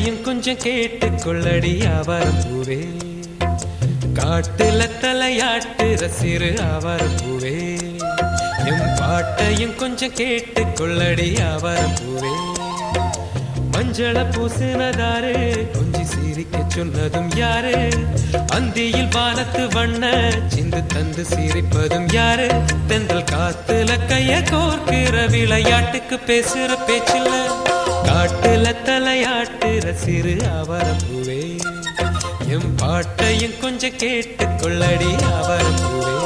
பாட்டையும் கொஞ்சம் கேட்டுக்கொள்ளடி ஆவாரம் பூவே, காட்டுல தலையாட்டுற சிறு ஆவாரம் பூவே. என் பாட்டையும் கொஞ்சம் கேட்டுக்கொள்ளடி ஆவாரம் பூவே. மஞ்சள பூசினதாரு, கொஞ்சி சிரிக்க சொன்னதும் யாரு? அந்தியில் வானத்து வண்ண சிந்து தந்து சிரிப்பதும் யாரு? தென்றல் காத்துல கைய கோர்க்கிற விளையாட்டுக்கு பேசுற பேச்சில்ல, காட்டுல தலையாட்டுற சிறு ஆவாரம் பூவே. என் பாட்டையும் கொஞ்சம் கேட்டுக்கொள்ளடி ஆவாரம் பூவே.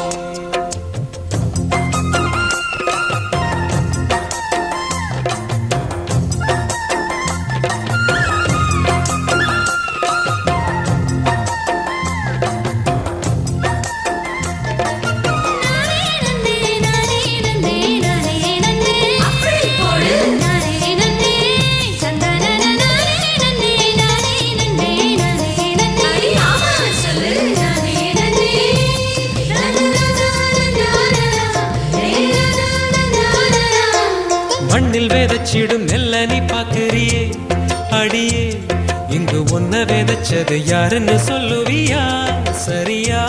மண்ணில் வேதச்சிடும் நெல்ல நீ பாக்குறியே அடியே, இங்கு ஒன்ன வேதச்சது யாருன்னு சொல்லுவியா? சரியா?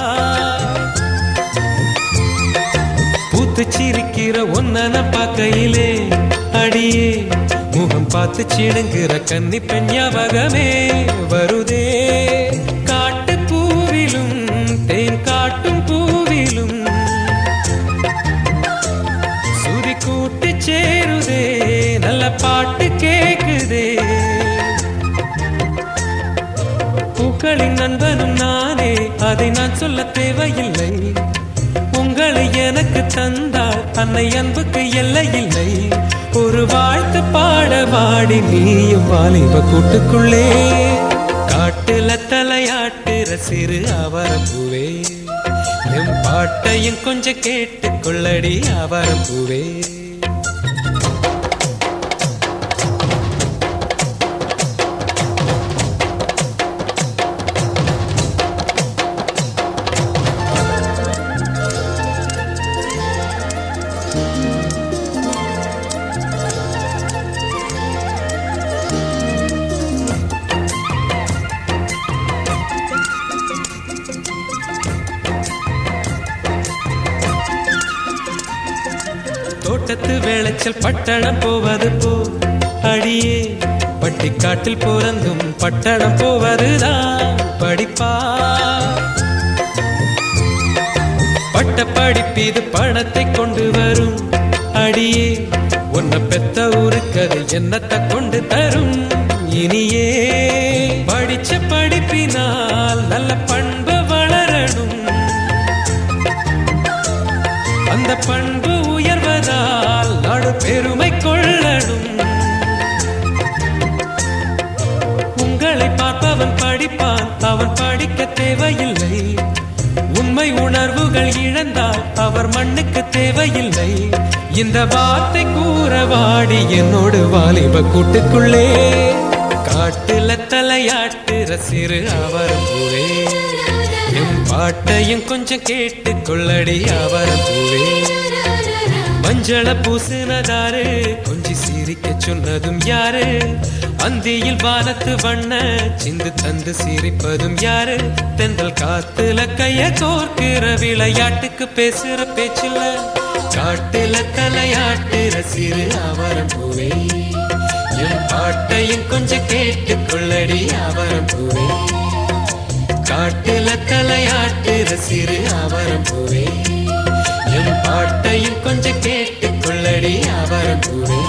பூத்து சிரிக்கிற ஒன்ன பார்க்கையிலே அடியே, முகம் பார்த்து சிடுங்கிற கன்னி பெண் ஞாபகமே வருதே. காட்டு பூவிலும் தேன் காட்டும் பூவிலும் சுதி கூட்டி சேருதே, நல்ல பாட்டு கேக்குதே. பூக்களின் நண்பனும் நானே, அதை நான் சொல்ல தேவையில்லை. உங்களை எனக்கு தந்தால் அன்னை அன்புக்கு எல்லை இல்லை. ஒரு வாழ்த்து பாட வாடி நீயும் வாலிப கூட்டுக்குள்ளே, காட்டுல தலையாட்டுற சிறு ஆவாரம் பூவே. என் பாட்டையும் கொஞ்சம் கேட்டுக்கொள்ளடி ஆவாரம் பூவே. தோட்டத்து வேளைச்சல் பட்டணம் போவது போ அடியே, பட்டிக்காட்டில் பிறந்தும் பட்டணம் போவதுதான் படிப்பா. பட்ட படிப்பீது பணத்தை கொண்டு வரும் அடியே, உன்னை பெத்த ஊருக்கது என்னத்தை கொண்டு தரும்? இனியே படிச்ச படிப்பினால் நல்ல பண்பு வளரணும், அந்த பண்பு உயர்வதால் நாடு பெருமை கொள்ளணும். உங்களை பார்ப்பவன் படிப்பான், அவன் படிக்க தேவையில்லை. உண்மை உணர்வுகள் இழந்தால் அவர் மண்ணுக்கு தேவையில்லை. இந்த வார்த்தை கூற வாடி என்னோடு வாலிப கூட்டுக்குள்ளே, காட்டுல தலையாட்டுற சிறு ஆவாரம் பூவே. என் பாட்டையும் கொஞ்சம் கேட்டுக்கொள்ளடி ஆவாரம் பூவே. மஞ்சள பூசினதாரு, கொஞ்சி சிரிக்க சொன்னதும் யாரு? அந்தியில் வானத்து வண்ண சிந்து தந்து சிரிப்பதும் யாரு? தென்றல் காத்துல கைய கோர்க்கிற விளையாட்டுக்கு பேசுற பேச்சில்ல, காட்டுல தலையாட்டுற சிறு ஆவாரம் பூவே. என் பாட்டையும் கொஞ்சம் கேட்டுக்கொள்ளடி ஆவாரம் பூவே, காட்டுல தலையாட்டுற சிறு ஆவாரம் பூவே. என் பாட்டையும் கொஞ்சம் கேட்டுக்கொள்ளடி ஆவாரம் பூவே.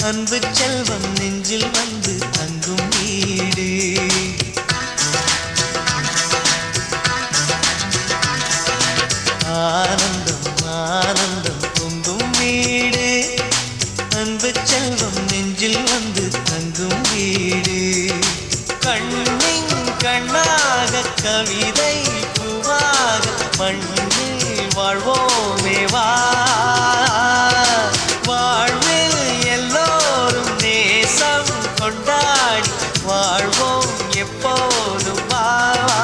அன்பு செல்வம் நெஞ்சில் வந்து தங்கும் வீடு. ஆனந்தம் ஆனந்தம் கவிதை பூவாக மண்ணில் வாழ்வோமே வா வாழ்வில் எல்லோரும் நேசம் கொண்டாடி வாழ்வோம் எப்போதும் வா வா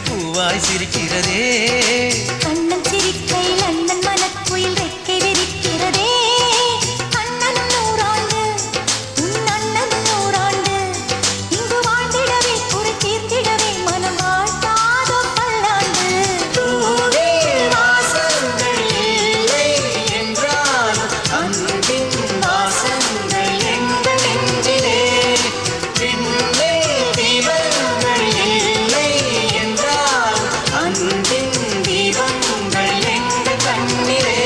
பூவாய் சிரிக்கிறதே கண்ணன் சிரிக்கையில் அண்ணன் மனக்குயில் ரெக்கை விரிக்கிறதே அண்ணன் நூறாண்டு உன் அண்ணன் நூறாண்டு இங்கு வாழ்ந்திடவே குறை தீர்த்திடவே மனம் வாழ்த்தாதோ பல்லாண்டு பூவில் வாசங்கள் இல்லை என்றாலும் அன்பின் வாசங்கள் எங்கள் நெஞ்சிலே பின்னே தீபங்கள் இல்லை அன்பின் தீபங்கள் எங்கள் கண்ணிலே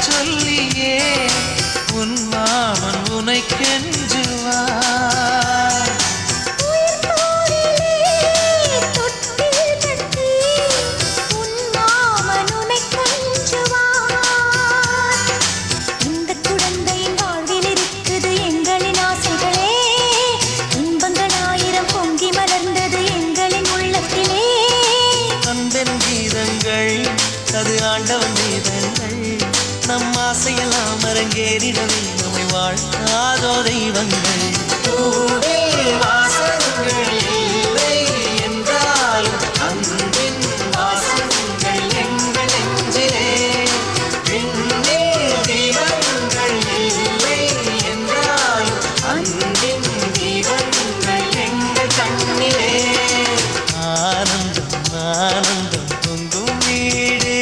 சொல்லியே உன் மாமன் உனை கெஞ்சுவார் இந்த குழந்தையின் வாழ்வில் இருக்குது எங்களின் ஆசைகளே இன்பங்கள் ஆயிரம் பொங்கி மலர்ந்தது எங்களின் உள்ளத்திலே அன்பென் கீதங்கள் அது ஆண்டவன் கீதங்கள் நம் ஆசையெல்லாம் அரங்கேறிடவே நம்மை வாழ்த்தாதோ தெய்வங்கள் பூவில் வாசங்கள் இல்லை என்றாலும் அன்பின் வாசங்கள் எங்கள் நெஞ்சிலே பின்னே தீபங்கள் இல்லை என்றாலும் அன்பின் தீபங்கள் எங்கள் கண்ணிலே ஆனந்தம் ஆனந்தம் பொங்கும் வீடு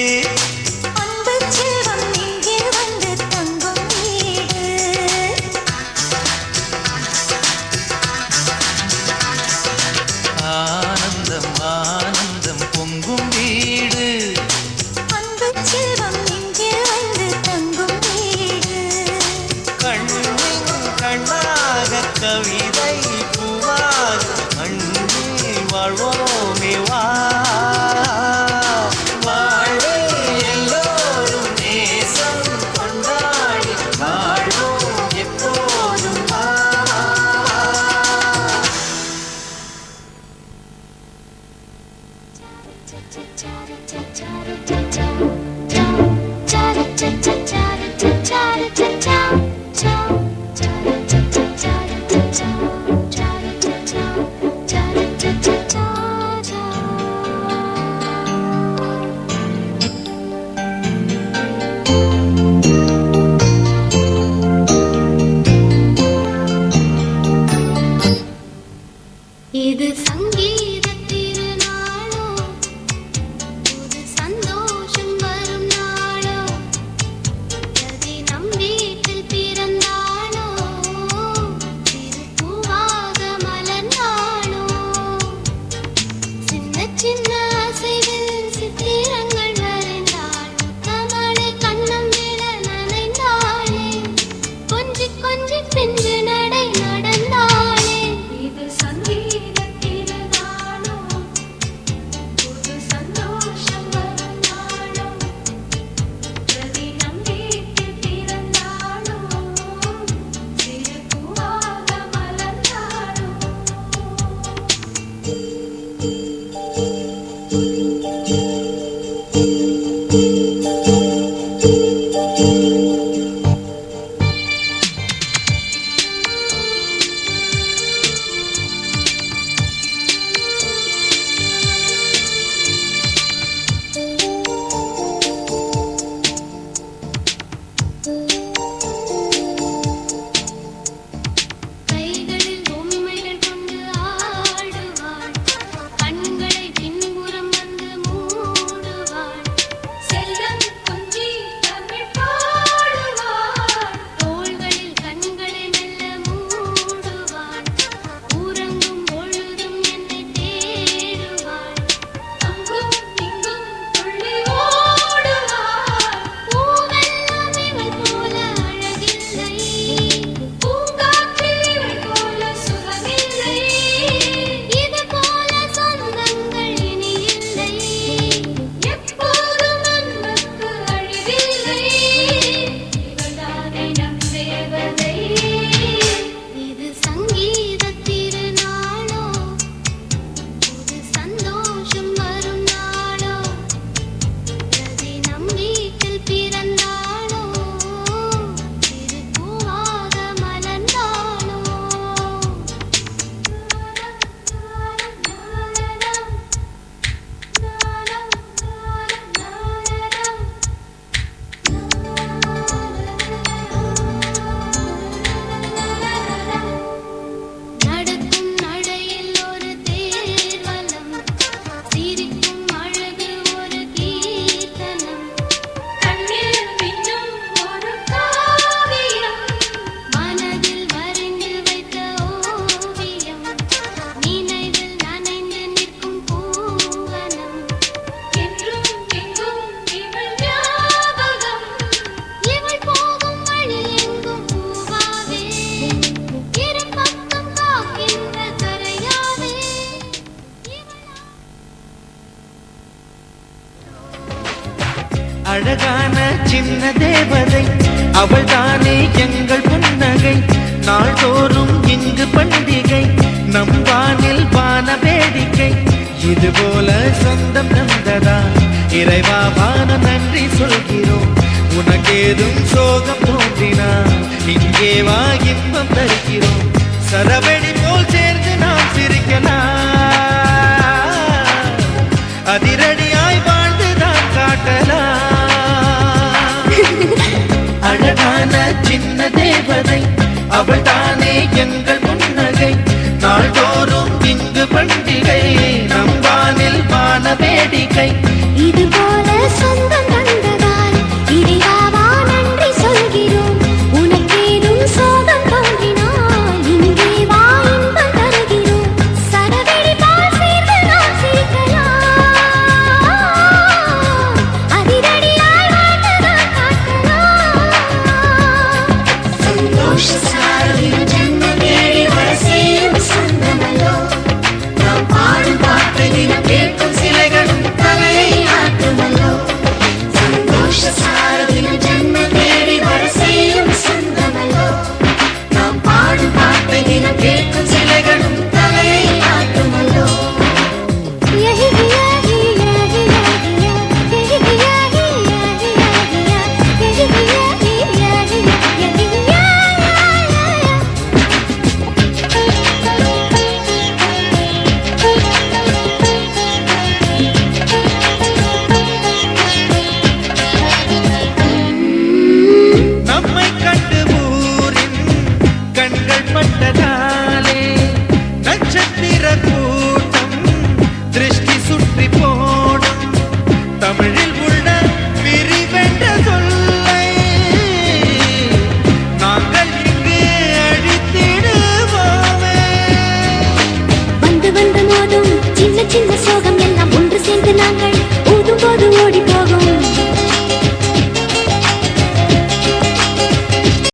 இது சங்கீத திருநாளோ புது சந்தோஷம் வரும் நாளோ ரதி நம் வீட்டில் பிறந்தாளோ திருப்பூவாக மலர்ந்தாளோ நடக்கும் நடையில் ஒரு தேர்வலம் சிரிக்கும் அழகு ஒரு கீர்த்தனம் கண்ணில் மின்னும் ஒரு காவியம் மனதில் வரைந்து வைத்த ஓவியம் நினைவில் நனைந்து நிற்கும் பூவனம் என்றும் எங்கும் இவள் ஞாபகம் இவள் போகும் வழி எங்கும் பூவாவே இரு பக்கம் காக்கின்ற கரையாவே அழகான சின்ன தேவதை அவள் தானே எங்கள் புன்னகை நாள்தோறும் இங்கு பண்டிகை நம் வானில் வான வேடிக்கை இதுபோல சொந்தம் தந்ததா இறைவா வானம் நன்றி சொல்கிறோம் உனக்கேதும் சோகம் தோன்றினா இங்கே வா இன்பம் தருகிறோம் சரவெடி போல் சேர்ந்து நாம் சிரிக்கலாம் அதிரடியாய் வாழ்ந்துதான் காட்டலாம் அழகான சின்ன தேவதை அவள் தான்